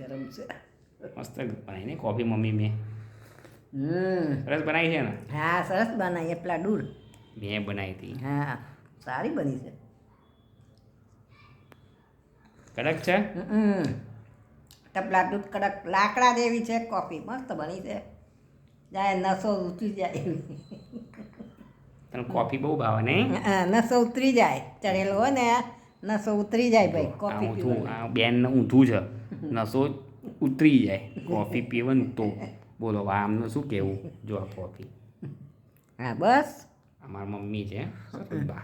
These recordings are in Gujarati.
ગરમ છે. મસ્ત બનાવી ને કોફી મમ્મી મેં સરસ બનાવી છે ને. હા સરસ બનાવી એટલા દૂર. મેં બનાવી હતી. હા સારી બની છે. કડક છે. ટપલા દૂધ કડક લાકડા જેવી છે કોફી મસ્ત બની છે. જાય નસો ઉતરી જાય એવી. તને કોફી બહુ ભાવે ને. નસો ઉતરી જાય ચડેલો હોય ને નસો ઉતરી જાય ભાઈ આ કોફી ઊંધું પીવાની. આ બેન ઊંધું છે. નસો ઉતરી જાય કોફી પીવે ને તો. બોલો આમનું શું કહેવું જો આ કોફી. હા બસ. અમારા મમ્મી છે સરોજબા.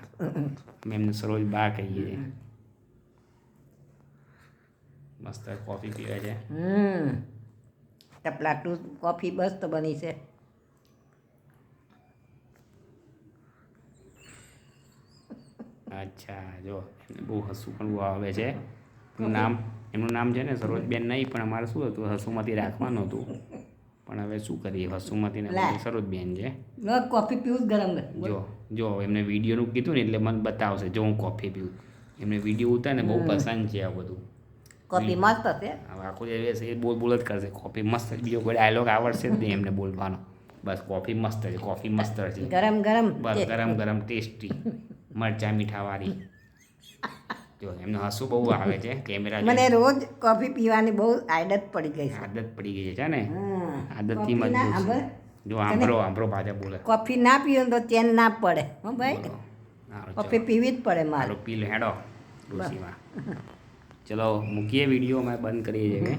અમે એમને સરોજબા કહીએ છીએ. મસ્ત કોફી પીવે છે. ટપલા દૂધ કોફી મસ્ત બની છે. અચ્છા જો એમને બહુ હસવું પણ બહુ આવે છે. એમનું નામ છે ને સરોજબેન નહીં પણ અમારે શું હતું હસુમતી રાખવાનું હતું. પણ હવે શું કરીએ હસુમતીને બધી સરોજબેન છે. કોફી પીવું ગરમ. જો એમને વિડીયોનું કીધું ને એટલે મને બતાવશે જો હું કોફી પીવું. એમને વિડીયો ઉતારે ને બહુ પસંદ છે આ બધું. કોફી મસ્ત છે. હવે આખો દિવસ એ બોલ જ કરશે કોફી મસ્ત બીજો કોઈ ડાયલોગ આવડશે જ નહીં એમને બોલવાનો. બસ કોફી મસ્ત છે કોફી મસ્ત છે. ગરમ ગરમ બસ ગરમ ગરમ ટેસ્ટી મરચા મીઠાવાળી. જો એમને હસવું બહુ આવે છે કેમેરા મને રોજ કોફી પીવાની બહુ આદત પડી ગઈ છે. આદત પડી ગઈ છે ને. આદતથી કોફી ના મજબૂત જો આંભરો ભાજા બોલે. કોફી ના પીવો તો ચેન ના પડે હો ભાઈ. સારું કોફી પીવી જ પડે મારે. સારું પી લે હેડો ડોસીમાં. ચલો મૂકીએ વિડીયો અમે બંધ કરીએ છીએ કે